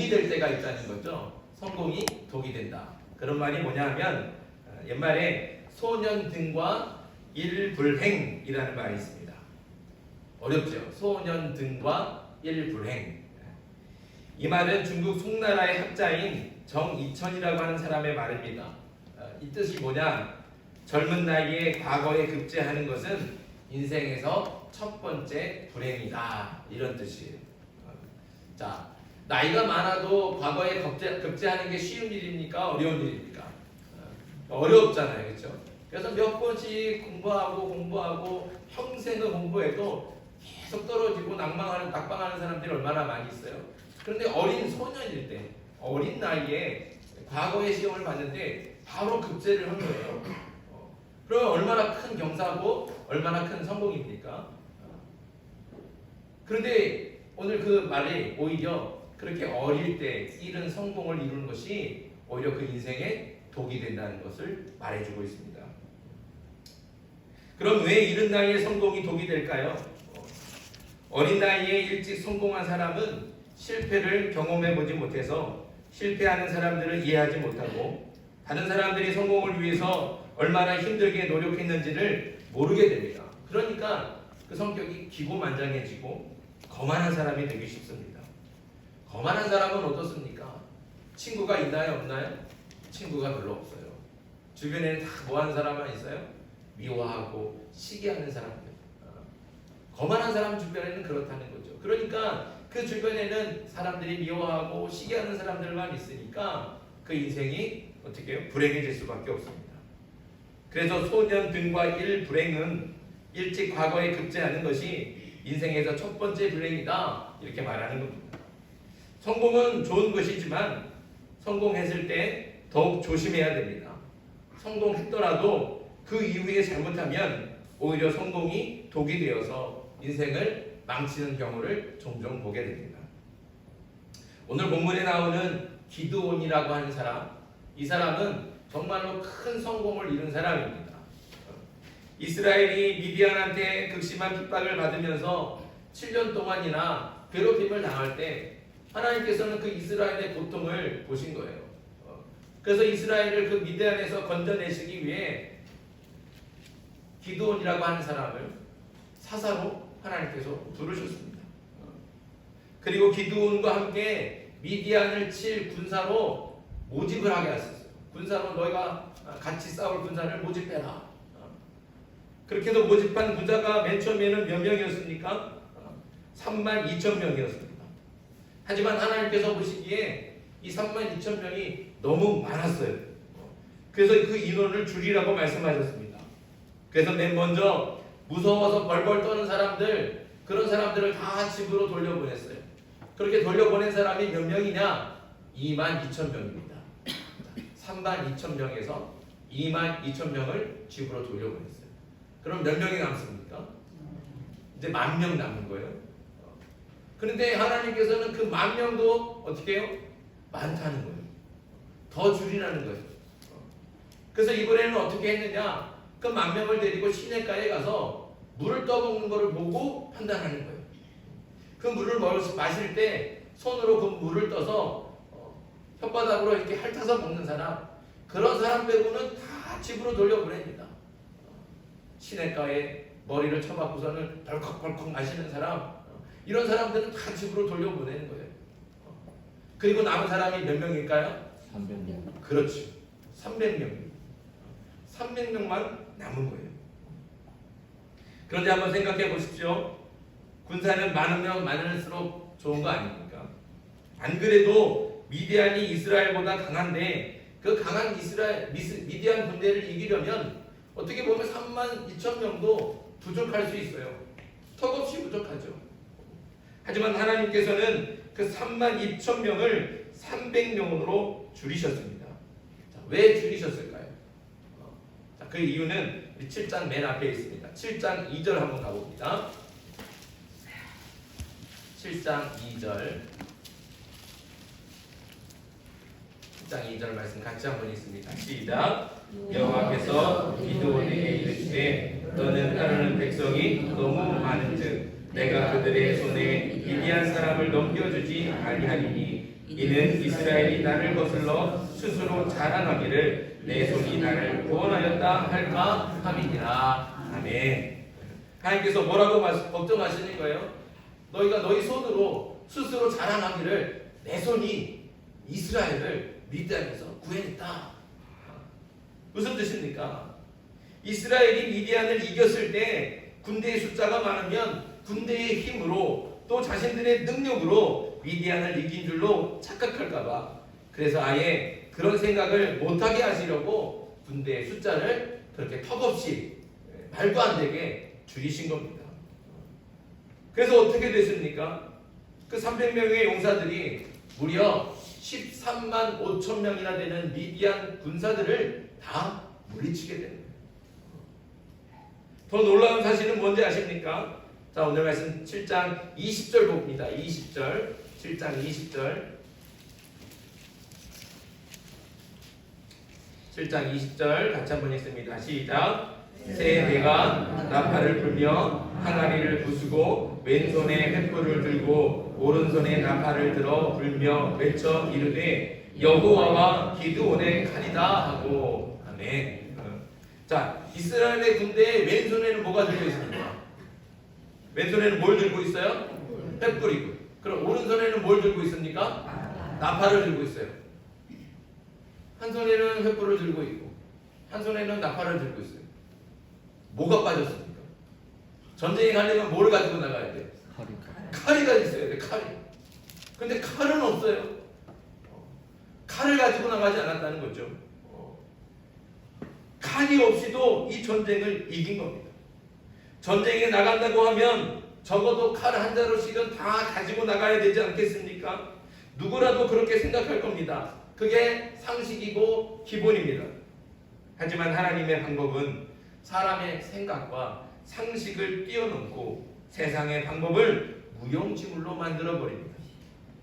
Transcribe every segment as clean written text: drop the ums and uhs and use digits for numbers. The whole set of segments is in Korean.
독이 될 때가 있다는 거죠. 성공이 독이 된다. 그런 말이 뭐냐 하면 옛말에 소년 등과 일불행이라는 말이 있습니다. 어렵죠. 소년 등과 일불행. 이 말은 중국 송나라의 학자인 정이천이라고 하는 사람의 말입니다. 이 뜻이 뭐냐? 젊은 나이에 과거에 급제하는 것은 인생에서 첫 번째 불행이다. 이런 뜻이에요. 자, 나이가 많아도 과거에 급제하는 게 쉬운 일입니까? 어려운 일입니까? 어렵잖아요. 그렇죠? 그래서 몇 번씩 공부하고 평생을 공부해도 계속 떨어지고 낙방하는 사람들이 얼마나 많이 있어요. 그런데 어린 소년일 때, 어린 나이에 과거의 시험을 봤는데 바로 급제를 한 거예요. 그러면 얼마나 큰 경사고 얼마나 큰 성공입니까? 그런데 오늘 그 말이 오히려 그렇게 어릴 때 이른 성공을 이루는 것이 오히려 그 인생에 독이 된다는 것을 말해주고 있습니다. 그럼 왜 이른 나이에 성공이 독이 될까요? 어린 나이에 일찍 성공한 사람은 실패를 경험해보지 못해서 실패하는 사람들을 이해하지 못하고 다른 사람들이 성공을 위해서 얼마나 힘들게 노력했는지를 모르게 됩니다. 그러니까 그 성격이 기고만장해지고 거만한 사람이 되기 쉽습니다. 거만한 사람은 어떻습니까? 친구가 있나요? 없나요? 친구가 별로 없어요. 주변에는 다 뭐하는 사람만 있어요? 미워하고 시기하는 사람들. 거만한 사람 주변에는 그렇다는 거죠. 그러니까 그 주변에는 사람들이 미워하고 시기하는 사람들만 있으니까 그 인생이 어떻게 해요? 불행해질 수밖에 없습니다. 그래서 소년 등과 일불행은 일찍 과거에 급제하는 것이 인생에서 첫 번째 불행이다. 이렇게 말하는 겁니다. 성공은 좋은 것이지만 성공했을 때 더욱 조심해야 됩니다. 성공했더라도 그 이후에 잘못하면 오히려 성공이 독이 되어서 인생을 망치는 경우를 종종 보게 됩니다. 오늘 본문에 나오는 기드온이라고 하는 사람, 이 사람은 정말로 큰 성공을 이룬 사람입니다. 이스라엘이 미디안한테 극심한 핍박을 받으면서 7년 동안이나 괴롭힘을 당할 때 하나님께서는 그 이스라엘의 고통을 보신 거예요. 그래서 이스라엘을 그 미디안에서 건져내시기 위해 기드온이라고 하는 사람을 사사로 하나님께서 부르셨습니다. 그리고 기드온과 함께 미디안을 칠 군사로 모집을 하게 하셨어요. 군사로 너희가 같이 싸울 군사를 모집해라. 그렇게 해서 모집한 군사가 맨 처음에는 몇 명이었습니까? 32,000명이었습니다. 하지만 하나님께서 보시기에 이 32,000명이 너무 많았어요. 그래서 그 인원을 줄이라고 말씀하셨습니다. 그래서 맨 먼저 무서워서 벌벌 떠는 사람들, 그런 사람들을 다 집으로 돌려보냈어요. 그렇게 돌려보낸 사람이 몇 명이냐? 22,000명입니다. 32,000명에서 22,000명을 집으로 돌려보냈어요. 그럼 몇 명이 남습니까? 이제 10,000명 남은 거예요. 그런데 하나님께서는 그 10,000명도 어떻게 해요? 많다는 거예요. 더 줄이라는 거예요. 그래서 이번에는 어떻게 했느냐? 그 10,000명을 데리고 시냇가에 가서 물을 떠먹는 것을 보고 판단하는 거예요. 그 물을 마실 때 손으로 그 물을 떠서 혓바닥으로 이렇게 핥아서 먹는 사람, 그런 사람 빼고는 다 집으로 돌려보냅니다. 시냇가에 머리를 쳐박고서는 벌컥벌컥 마시는 사람, 이런 사람들은 다 집으로 돌려보내는 거예요. 그리고 남은 사람이 몇 명일까요? 300명. 그렇죠. 300명. 300명만 남은 거예요. 그런데 한번 생각해 보십시오. 군사는 많으면 많을수록 좋은 거 아닙니까? 안 그래도 미디안이 이스라엘보다 강한데 그 강한 미디안 군대를 이기려면 어떻게 보면 32,000명도 부족할 수 있어요. 턱없이 부족하죠. 하지만 하나님께서는 그 32,000명을 300명으로 줄이셨습니다. 자, 왜 줄이셨을까요? 자, 그 이유는 7장 맨 앞에 있습니다. 7장 2절 한번 가봅니다. 7장 2절 7장 2절 말씀 같이 한번 읽습니다. 시작. 여호와께서 기드온에게 이르시되 너는 따르는 백성이 너무 많은즉 내가 그들의 손에 미디안 사람을 넘겨주지 아니하리니 이는 이스라엘이 나를 거슬러 스스로 자랑하기를 내 손이 나를 구원하였다 할까 함이니라. 아멘. 하나님께서 뭐라고 걱정하시는 거예요? 너희가 너희 손으로 스스로 자랑하기를 내 손이 이스라엘을 미디안에서 구해냈다. 무슨 뜻입니까? 이스라엘이 미디안을 이겼을 때 군대의 숫자가 많으면 군대의 힘으로 또 자신들의 능력으로 미디안을 이긴 줄로 착각할까봐, 그래서 아예 그런 생각을 못하게 하시려고 군대의 숫자를 그렇게 턱없이 말도 안 되게 줄이신 겁니다. 그래서 어떻게 됐습니까? 그 300명의 용사들이 무려 13만 5천 명이나 되는 미디안 군사들을 다 물리치게 되는 거예요. 더 놀라운 사실은 뭔지 아십니까? 자, 오늘 말씀 7장 20절 봅니다. 20절, 7장 20절. 7장 20절 같이 한번 읽습니다. 시작. 새 내가 나팔을 불며 항아리를 부수고 왼손에 횃불을 들고 오른손에 나팔을 들어 불며 외쳐 이르되 여호와와 기드온의 칼이다 하고. 아멘. 자, 이스라엘의 군대의 왼손에는 뭐가 들고 있습니까? 왼손에는 뭘 들고 있어요? 횃불이고. 그럼 오른손에는 뭘 들고 있습니까? 나팔을 들고 있어요. 한 손에는 횃불을 들고 있고 한 손에는 나팔을 들고 있어요. 뭐가 빠졌습니까? 전쟁에 가려면 뭘 가지고 나가야 돼요? 칼이 있어야 돼. 칼이. 근데 칼은 없어요. 칼을 가지고 나가지 않았다는 거죠. 칼이 없이도 이 전쟁을 이긴 겁니다. 전쟁에 나간다고 하면 적어도 칼 한 자루씩은 다 가지고 나가야 되지 않겠습니까? 누구라도 그렇게 생각할 겁니다. 그게 상식이고 기본입니다. 하지만 하나님의 방법은 사람의 생각과 상식을 뛰어넘고 세상의 방법을 무용지물로 만들어버립니다.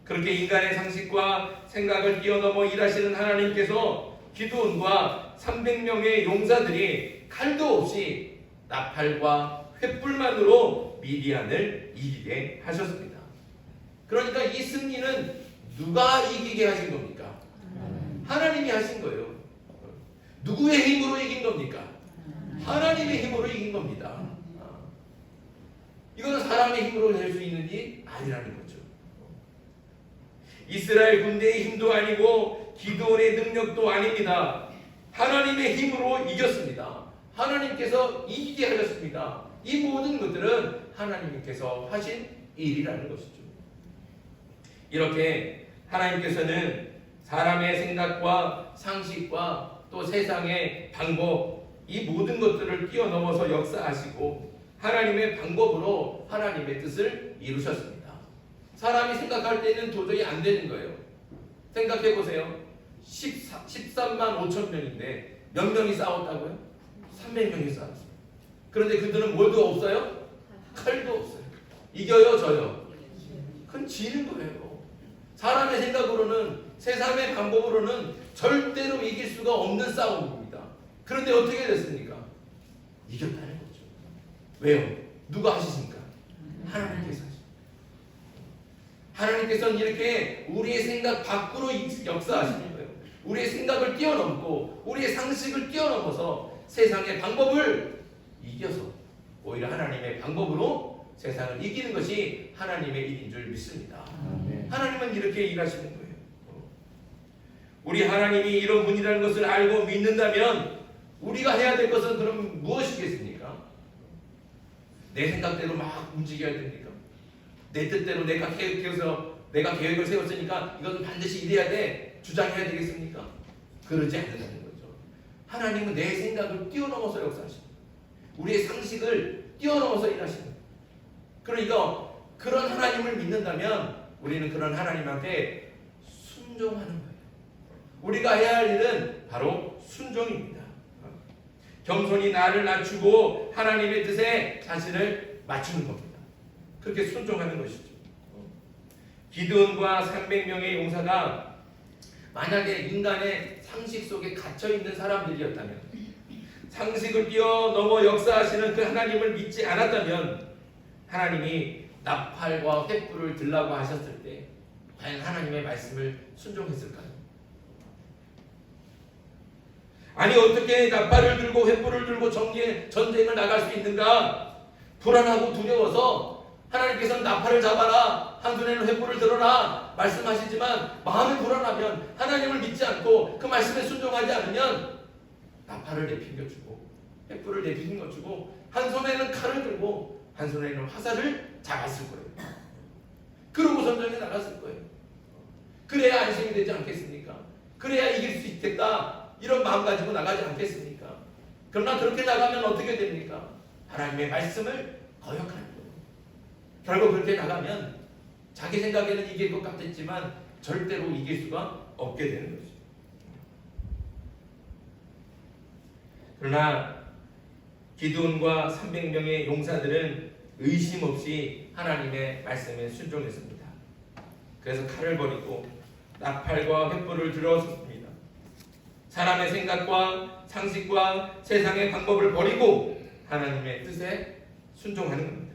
그렇게 인간의 상식과 생각을 뛰어넘어 일하시는 하나님께서 기드온과 300명의 용사들이 칼도 없이 나팔과 횃불만으로 미디안을 이기게 하셨습니다. 그러니까 이 승리는 누가 이기게 하신 겁니까? 하나님이 하신 거예요. 누구의 힘으로 이긴 겁니까? 하나님의 힘으로 이긴 겁니다. 이거는 사람의 힘으로 낼 수 있는 일이 아니라는 거죠. 이스라엘 군대의 힘도 아니고 기드온의 능력도 아닙니다. 하나님의 힘으로 이겼습니다. 하나님께서 이기게 하셨습니다. 이 모든 것들은 하나님께서 하신 일이라는 것이죠. 이렇게 하나님께서는 사람의 생각과 상식과 또 세상의 방법, 이 모든 것들을 뛰어넘어서 역사하시고 하나님의 방법으로 하나님의 뜻을 이루셨습니다. 사람이 생각할 때는 도저히 안 되는 거예요. 생각해 보세요. 13만 5천 명인데 몇 명이 싸웠다고요? 300명이 싸웠어요. 그런데 그들은 뭘도 없어요? 칼도 없어요. 이겨요, 져요? 그건 지는 거예요. 사람의 생각으로는, 세상의 방법으로는 절대로 이길 수가 없는 싸움입니다. 그런데 어떻게 됐습니까? 이겼다는 거죠. 왜요? 누가 하시십니까? 하나님께서 하십니다. 하나님께서는 이렇게 우리의 생각 밖으로 역사하시는 거예요. 우리의 생각을 뛰어넘고 우리의 상식을 뛰어넘어서 세상의 방법을 이겨서 오히려 하나님의 방법으로 세상을 이기는 것이 하나님의 일인 줄 믿습니다. 하나님은 이렇게 일하시는 거예요. 우리 하나님이 이런 분이라는 것을 알고 믿는다면 우리가 해야 될 것은 그럼 무엇이겠습니까? 내 생각대로 막 움직여야 됩니까? 내 뜻대로 내가 계획을 세웠으니까 이것은 반드시 이래야 돼, 주장해야 되겠습니까? 그러지 않는다는 거죠. 하나님은 내 생각을 뛰어넘어서 역사하십니다. 우리의 상식을 뛰어넘어서 일하십니다. 그러니까 그런 하나님을 믿는다면 우리는 그런 하나님한테 순종하는 거예요. 우리가 해야 할 일은 바로 순종입니다. 겸손히 나를 낮추고 하나님의 뜻에 자신을 맞추는 겁니다. 그렇게 순종하는 것이죠. 기드온과 300명의 용사가 만약에 인간의 상식 속에 갇혀있는 사람들이었다면, 상식을 뛰어넘어 역사하시는 그 하나님을 믿지 않았다면 하나님이 나팔과 횃불을 들라고 하셨을 때 과연 하나님의 말씀을 순종했을까요? 아니 어떻게 나팔을 들고 횃불을 들고 전쟁을 나갈 수 있는가? 불안하고 두려워서 하나님께서는 나팔을 잡아라, 한 손에는 횃불을 들어라 말씀하시지만 마음이 불안하면, 하나님을 믿지 않고 그 말씀에 순종하지 않으면 나팔을 내팽겨주고 횃불을 내팽겨주고 한 손에는 칼을 들고 한 손에는 화살을 잡았을 거예요. 그러고 전쟁에 나갔을 거예요. 그래야 안심이 되지 않겠습니까? 그래야 이길 수 있겠다 이런 마음 가지고 나가지 않겠습니까? 그러나 그렇게 나가면 어떻게 됩니까? 하나님의 말씀을 거역하는 거예요. 결국 그렇게 나가면 자기 생각에는 이길 것 같았지만 절대로 이길 수가 없게 되는 거죠. 그러나 기드온과 300명의 용사들은 의심 없이 하나님의 말씀에 순종했습니다. 그래서 칼을 버리고 나팔과 횃불을 들어섰습니다. 사람의 생각과 상식과 세상의 방법을 버리고 하나님의 뜻에 순종하는 겁니다.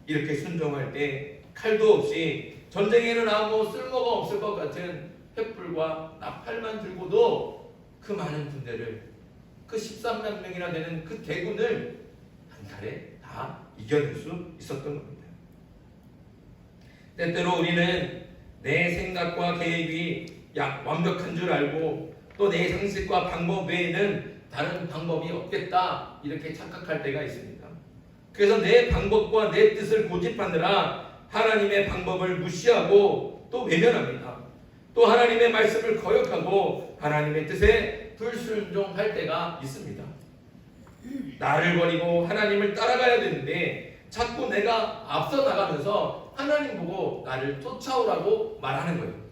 이렇게 순종할 때 칼도 없이 전쟁에는 아무 쓸모가 없을 것 같은 횃불과 나팔만 들고도 그 많은 군대를, 그 13만 명이나 되는 그 대군을 한 달에 다 이겨낼 수 있었던 겁니다. 때때로 우리는 내 생각과 계획이 완벽한 줄 알고 또 내 상식과 방법 외에는 다른 방법이 없겠다 이렇게 착각할 때가 있습니다. 그래서 내 방법과 내 뜻을 고집하느라 하나님의 방법을 무시하고 또 외면합니다. 또 하나님의 말씀을 거역하고 하나님의 뜻에 불순종할 때가 있습니다. 나를 버리고 하나님을 따라가야 되는데 자꾸 내가 앞서 나가면서 하나님 보고 나를 쫓아오라고 말하는 거예요.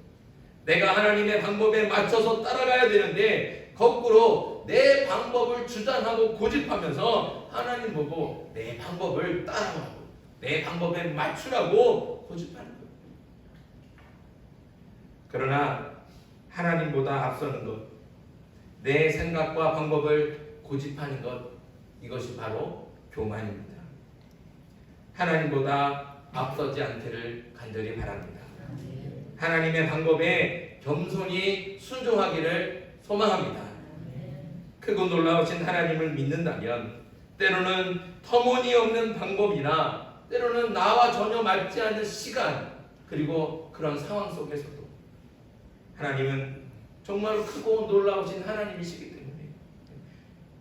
내가 하나님의 방법에 맞춰서 따라가야 되는데 거꾸로 내 방법을 주장하고 고집하면서 하나님 보고 내 방법을 따라오라고, 내 방법에 맞추라고 고집하는 거예요. 그러나 하나님보다 앞서는 것, 내 생각과 방법을 고집하는 것, 이것이 바로 교만입니다. 하나님보다 앞서지 않기를 간절히 바랍니다. 하나님의 방법에 겸손히 순종하기를 소망합니다. 크고 놀라우신 하나님을 믿는다면 때로는 터무니없는 방법이나 때로는 나와 전혀 맞지 않는 시간, 그리고 그런 상황 속에서도 하나님은 정말 크고 놀라우신 하나님이시기 때문에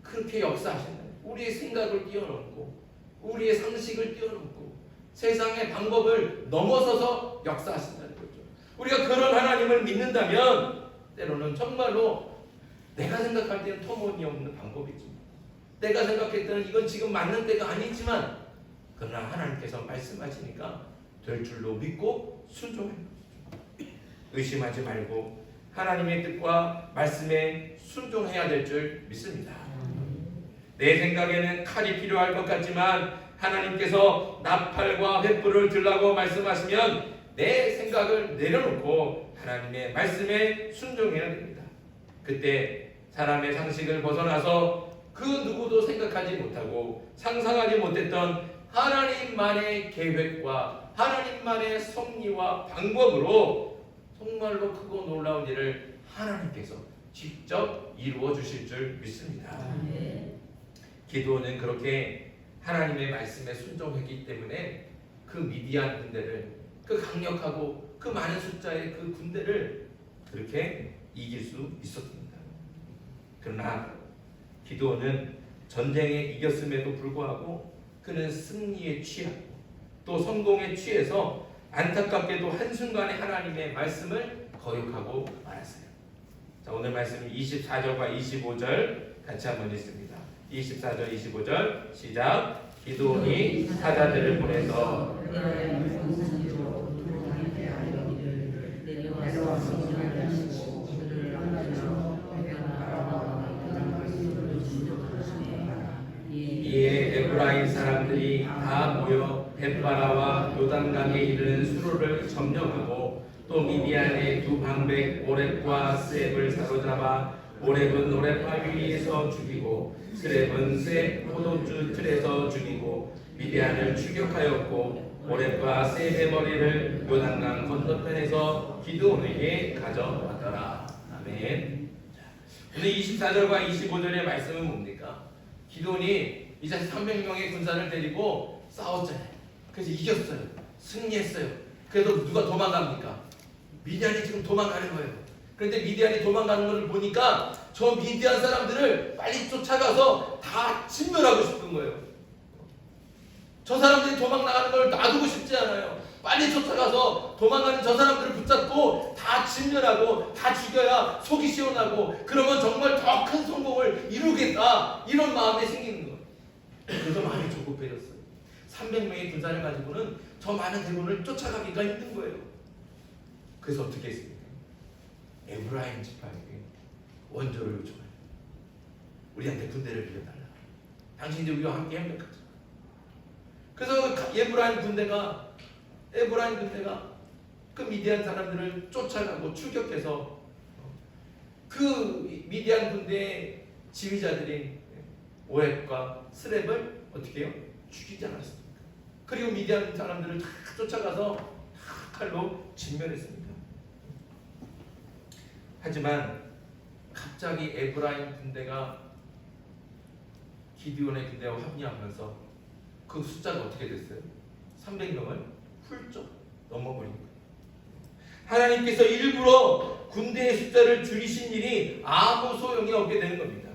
그렇게 역사하신다. 우리의 생각을 뛰어넘고 우리의 상식을 뛰어넘고 세상의 방법을 넘어서서 역사하신다는 거죠. 우리가 그런 하나님을 믿는다면 때로는 정말로 내가 생각할 때는 터무니없는 방법이지, 내가 생각할 때는 이건 지금 맞는 때가 아니지만 그러나 하나님께서 말씀하시니까 될 줄로 믿고 순종하는 거죠. 의심하지 말고 하나님의 뜻과 말씀에 순종해야 될 줄 믿습니다. 내 생각에는 칼이 필요할 것 같지만 하나님께서 나팔과 횃불을 들라고 말씀하시면 내 생각을 내려놓고 하나님의 말씀에 순종해야 됩니다. 그때 사람의 상식을 벗어나서 그 누구도 생각하지 못하고 상상하지 못했던 하나님만의 계획과 하나님만의 섭리와 방법으로 정말로 크고 놀라운 일을 하나님께서 직접 이루어 주실 줄 믿습니다. 기드온은 그렇게 하나님의 말씀에 순종했기 때문에 그 미디안 군대를, 그 강력하고 그 많은 숫자의 그 군대를 그렇게 이길 수 있었습니다. 그러나 기드온은 전쟁에 이겼음에도 불구하고 그는 승리에 취하고 또 성공에 취해서 안타깝게도 한순간에 하나님의 말씀을 거역하고 말았어요. 자, 오늘 말씀 24절과 25절 같이 한번 읽습니다. 24절 25절 시작. 기드온이 사자들을 보내서 이에 에브라임 사람들이 다 모여 벳바라와 요단강에 이르는 수로를 점령하고 또 미디안의 두 방백 오렙과 스렙을 사로잡아 오렙은 오렙바위 위에서 죽이고 스렙은 스렙 포도주 틀에서 죽이고 미디안을 추격하였고 오렙과 셈의 머리를 요단강 건너편에서 기드온에게 가져왔더라. 아멘. 오늘 24절과 25절의 말씀은 뭡니까? 기드온이 이제 300명의 군사를 데리고 싸웠잖아요. 그래서 이겼어요. 승리했어요. 그래도 누가 도망갑니까? 미디안이 지금 도망가는 거예요. 그런데 미디안이 도망가는 걸 보니까 저 미디안 사람들을 빨리 쫓아가서 다 진멸하고 싶은 거예요. 저 사람들이 도망 나가는 걸 놔두고 싶지 않아요. 빨리 쫓아가서 도망가는 저 사람들을 붙잡고 다 진멸하고 다 죽여야 속이 시원하고 그러면 정말 더 큰 성공을 이루겠다, 이런 마음이 생기는 거예요. 그래서 많이 조급해졌어요. 300명의 군사를 가지고는 저 많은 대군을 쫓아가기가 힘든 거예요. 그래서 어떻게 했습니까? 에브라임 지파에게 원조를 요청해요. 우리한테 군대를 빌려달라. 당신들이 우리와 함께 협력하자. 그래서 에브라임 군대가 그 미디안 사람들을 쫓아가고 추격해서 그 미디안 군대의 지휘자들인 오렙과 스렙을 어떻게 해요? 죽이지 않았습니까? 그리고 미디안 사람들을 다 쫓아가서 다 칼로 진멸했습니다. 하지만 갑자기 에브라임 군대가 기드온의 군대와 합류하면서 그 숫자가 어떻게 됐어요? 300명을 훌쩍 넘어버린 거예요. 하나님께서 일부러 군대의 숫자를 줄이신 일이 아무 소용이 없게 되는 겁니다.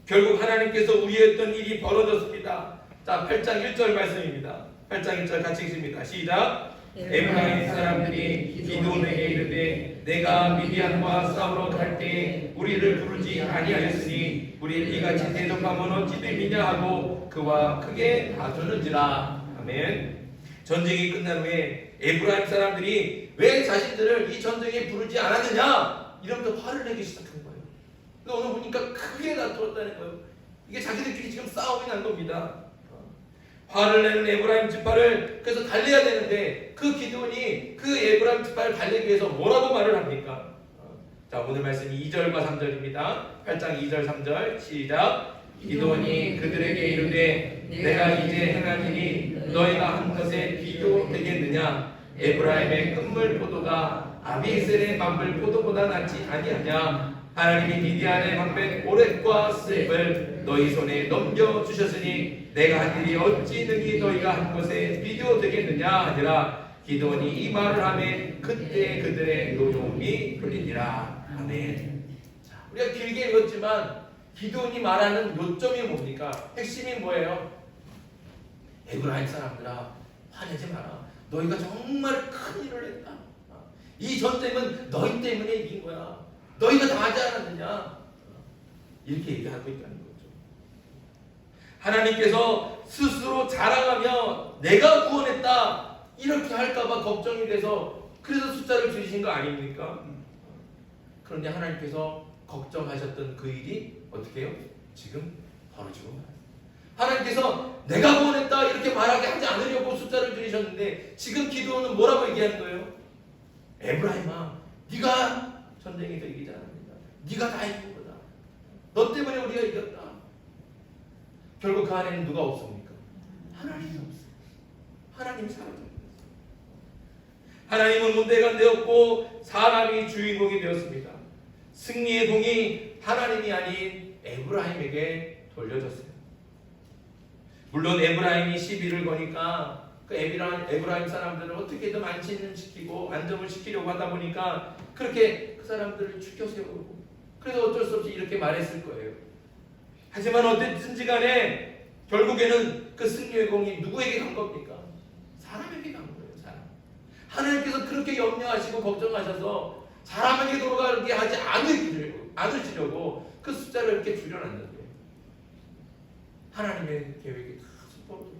결국 하나님께서 우리였던 일이 벌어졌습니다. 자, 8장 1절 말씀입니다. 8장 1절 같이 읽습니다. 시작. 에브라임 사람들이 기드온에게 이르되 내가 미디안과 싸우러 갈 때에 우리를 부르지 아니하였으니 우리 이같이 대적하면 어찌 됨이냐 하고 그와 크게 다투는지라. 아멘. 전쟁이 끝난 후에 에브라임 사람들이 왜 자신들을 이 전쟁에 부르지 않았느냐 이러면서 화를 내기 시작한 거예요. 근데 오늘 보니까 크게 다투었다는 거예요. 이게 자기들끼리 지금 싸움이 난 겁니다. 화를 내는 에브라임 지파를 그래서 달래야 되는데 그 기드온이 그 에브라임 지파를 달래기 위해서 뭐라고 말을 합니까? 자, 오늘 말씀이 2절과 3절입니다. 8장 2절 3절 시작. 기드온이 그들에게 이르되 내가 이제 행한 일이 너희가 한 것에 비교되겠느냐? 에브라임의 끝물 포도가 아비에셀의 만물 포도보다 낫지 아니하냐? 하나님이 미디안의 방백 오렙과 스렙을 너희 손에 넘겨주셨으니 내가 한 일이 어찌 능히 너희가 한 것에 비교되겠느냐 하니라. 기드온이 이 말을 하매 그때 그들의 노여움이 풀리니라. 아멘. 자, 우리가 길게 읽었지만 기드온이 말하는 요점이 뭡니까? 핵심이 뭐예요? 에브라임 사람들아, 화내지 마라. 너희가 정말 큰 일을 했다. 이 전쟁은 너희 때문에 이긴 거야. 너희가 다 하지 않았느냐? 이렇게 얘기하고 있다는 거죠. 하나님께서 스스로 자랑하며 내가 구원했다 이렇게 할까봐 걱정이 돼서 그래서 숫자를 줄이신 거 아닙니까? 그런데 하나님께서 걱정하셨던 그 일이 어떻게 해요? 지금 벌어지고 말아요. 하나님께서 내가 구원했다 이렇게 말하게 하지 않으려고 숫자를 줄이셨는데 지금 기드온은 뭐라고 얘기하는 거예요? 에브라임아, 네가 전쟁에서 이기지 않습니다. 네가 다 이긴 거다. 너 때문에 우리가 이겼다. 결국 그 안에는 누가 없습니까? 하나님이 없어요. 하나님이 사라졌어요. 하나님은 문대가 되었고 사람이 주인공이 되었습니다. 승리의 공이 하나님이 아닌 에브라임에게 돌려졌어요. 물론 에브라임이 시비를 거니까 그 에브라임 사람들을 어떻게든 안심시키고 안정을 시키려고 하다 보니까 그렇게 그 사람들을 죽여 세우고 그래서 어쩔 수 없이 이렇게 말했을 거예요. 하지만 어쨌든지 간에 결국에는 그 승리의 공이 누구에게 간 겁니까? 사람에게 간 거예요. 사람. 하나님께서 그렇게 염려하시고 걱정하셔서 사람에게 돌아가게 하지 않으시려고 그 숫자를 이렇게 줄여놨는데 하나님의 계획이 다 수포로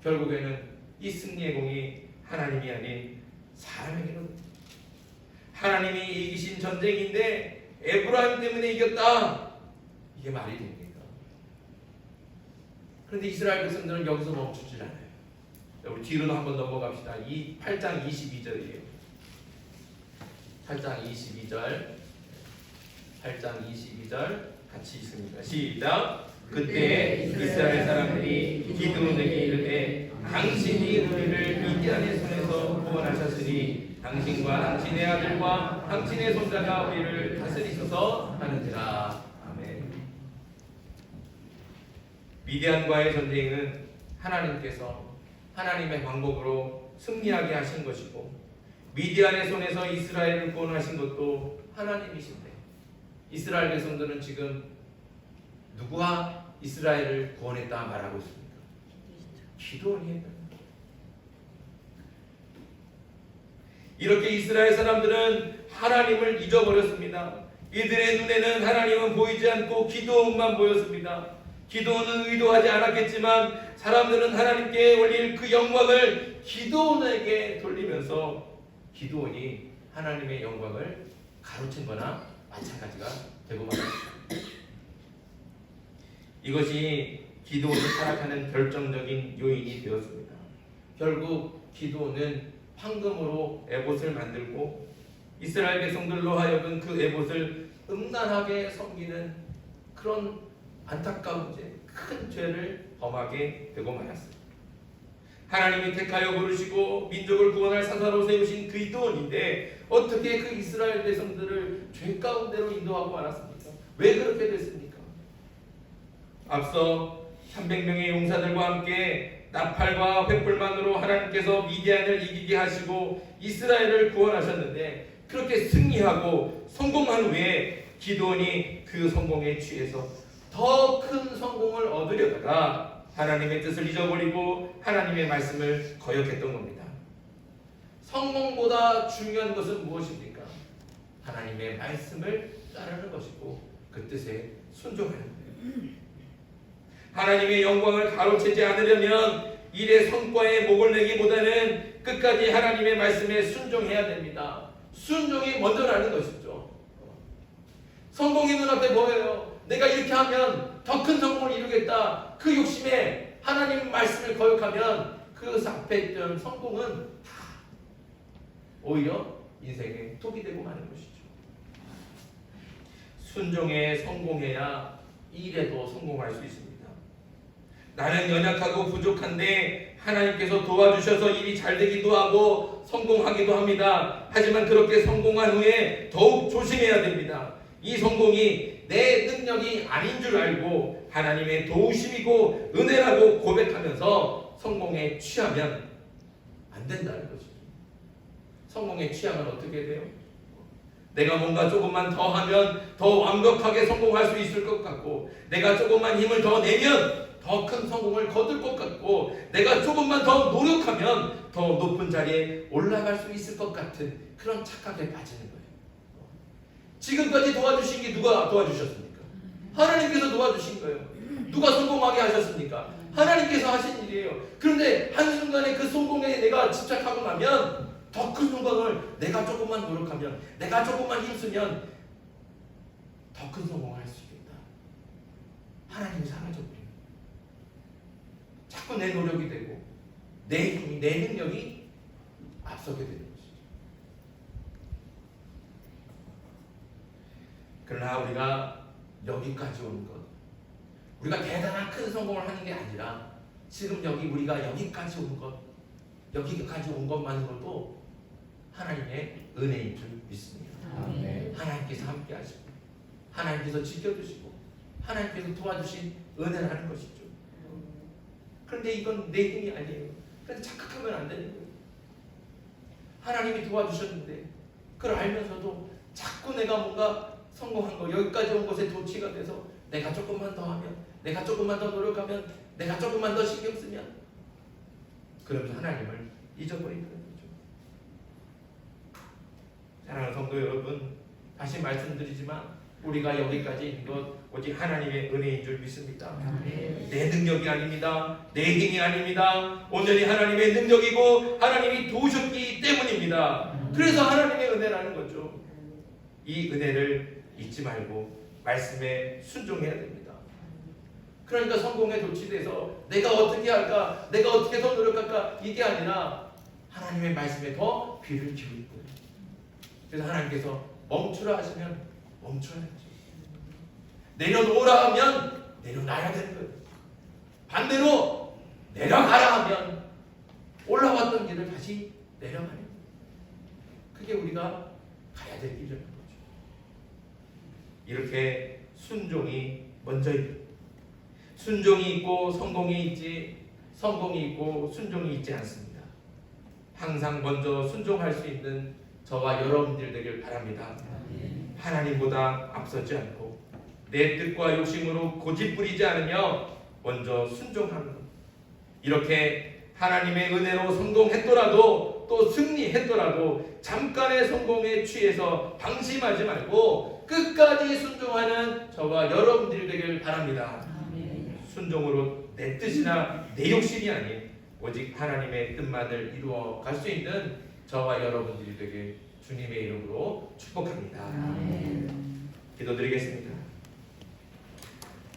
결국에는 이 승리의 공이 하나님이 아닌 사람에게는 하나님이 이기신 전쟁인데 에브라임 때문에 이겼다. 이게 말이 됩니까? 그런데 이스라엘 백성들은 여기서 멈추질 않아요. 우리 뒤로는 한번 넘어갑시다. 8장 22절이에요. 8장 22절 같이 있습니다. 시작. 그때 이스라엘 사람들이 기드온에게 이르되 당신이 우리를 미디안의 손에서 구원하셨으니 당신과 당신의 아들과 당신의 손자가 우리를 다스리소서 하는지라. 아멘. 미디안과의 전쟁은 하나님께서 하나님의 방법으로 승리하게 하신 것이고, 미디안의 손에서 이스라엘을 구원하신 것도 하나님이신데, 이스라엘 백성들은 지금 누구가 이스라엘을 구원했다 말하고 있습니까? 기드온이 했다. 이렇게 이스라엘 사람들은 하나님을 잊어버렸습니다. 이들의 눈에는 하나님은 보이지 않고 기드온만 보였습니다. 기드온은 의도하지 않았겠지만 사람들은 하나님께 올릴 그 영광을 기드온에게 돌리면서 기드온이 하나님의 영광을 가로챈 거나 마찬가지가 되고 말았습니다. 이것이 기드온이 타락하는 결정적인 요인이 되었습니다. 결국 기드온은 황금으로 에봇을 만들고 이스라엘 백성들로 하여금 그 에봇을 음란하게 섬기는 그런 안타까운 죄, 큰 죄를 범하게 되고 말았습니다. 하나님이 택하여 부르시고 민족을 구원할 사사로 세우신 그 기드온인데 어떻게 그 이스라엘 백성들을 죄 가운데로 인도하고 말았습니까? 왜 그렇게 됐습니까? 앞서 300명의 용사들과 함께 나팔과 횃불만으로 하나님께서 미디안을 이기게 하시고 이스라엘을 구원하셨는데, 그렇게 승리하고 성공한 후에 기드온이 그 성공에 취해서 더 큰 성공을 얻으려다가 하나님의 뜻을 잊어버리고 하나님의 말씀을 거역했던 겁니다. 성공보다 중요한 것은 무엇입니까? 하나님의 말씀을 따르는 것이고 그 뜻에 순종하는 거예요. 하나님의 영광을 가로채지 않으려면 일의 성과에 목을 내기보다는 끝까지 하나님의 말씀에 순종해야 됩니다. 순종이 먼저라는 것이죠. 성공이 눈앞에 보여요. 내가 이렇게 하면 더 큰 성공을 이루겠다. 그 욕심에 하나님 말씀을 거역하면 그 앞에 있던 성공은 다 오히려 인생의 독이 되고 마는 것이죠. 순종에 성공해야 일에도 성공할 수 있습니다. 나는 연약하고 부족한데 하나님께서 도와주셔서 일이 잘 되기도 하고 성공하기도 합니다. 하지만 그렇게 성공한 후에 더욱 조심해야 됩니다. 이 성공이 내 능력이 아닌 줄 알고 하나님의 도우심이고 은혜라고 고백하면서 성공에 취하면 안 된다는 거죠. 성공에 취하면 어떻게 돼요? 내가 뭔가 조금만 더 하면 더 완벽하게 성공할 수 있을 것 같고, 내가 조금만 힘을 더 내면 더 큰 성공을 거둘 것 같고, 내가 조금만 더 노력하면 더 높은 자리에 올라갈 수 있을 것 같은 그런 착각에 빠지는 거예요. 지금까지 도와주신 게 누가 도와주셨습니까? 하나님께서 도와주신 거예요. 누가 성공하게 하셨습니까? 하나님께서 하신 일이에요. 그런데 한순간에 그 성공에 내가 집착하고 나면 더 큰 성공을 내가 조금만 노력하면, 내가 조금만 힘쓰면 더 큰 성공을 할 수 있겠다. 하나님이 사라져버려요. 자꾸 내 노력이 되고 내 힘이, 내 능력이 앞서게 되는 것이죠. 그러나 우리가 여기까지 온 것, 우리가 대단한 큰 성공을 하는 게 아니라 지금 우리가 여기까지 온 것, 여기까지 온 것만으로도 하나님의 은혜인 줄 믿습니다. 아멘. 하나님께서 함께 하시고 하나님께서 지켜주시고 하나님께서 도와주신 은혜라는 것이죠. 그런데 이건 내 힘이 아니에요. 그래서 착각하면 안 되는 거예요. 하나님이 도와주셨는데 그걸 알면서도 자꾸 내가 뭔가 성공한 거, 여기까지 온 것에 도취가 돼서 내가 조금만 더 하면, 내가 조금만 더 노력하면, 내가 조금만 더 신경 쓰면, 그러면서 하나님을 잊어버리는 거죠. 사랑하는 성도 여러분, 다시 말씀드리지만 우리가 여기까지 있는 것 오직 하나님의 은혜인 줄 믿습니다. 내 능력이 아닙니다. 내 힘이 아닙니다. 온전히 하나님의 능력이고 하나님이 도우셨기 때문입니다. 그래서 하나님의 은혜라는 거죠. 이 은혜를 잊지 말고 말씀에 순종해야 됩니다. 그러니까 성공에 도취돼서 내가 어떻게 할까, 내가 어떻게 더 노력할까, 이게 아니라 하나님의 말씀에 더 귀를 기울일 거예요. 그래서 하나님께서 멈추라 하시면 멈춰야죠. 내려놓으라 하면 내려놔야 되는 거예요. 반대로 내려가라 하면 올라왔던 길을 다시 내려가는 거예요. 그게 우리가 가야 될 길이라는 거죠. 이렇게 순종이 먼저입니다. 순종이 있고 성공이 있지, 성공이 있고 순종이 있지 않습니다. 항상 먼저 순종할 수 있는 저와 여러분들 되길 바랍니다. 하나님보다 앞서지 않고 내 뜻과 욕심으로 고집 부리지 않으며 먼저 순종하는 것. 이렇게 하나님의 은혜로 성공했더라도 또 승리했더라도 잠깐의 성공에 취해서 방심하지 말고 끝까지 순종하는 저와 여러분들이 되길 바랍니다. 순종으로 내 뜻이나 내 욕심이 아닌 오직 하나님의 뜻만을 이루어 갈 수 있는 저와 여러분들이 되길 주님의 이름으로 축복합니다. 기도드리겠습니다.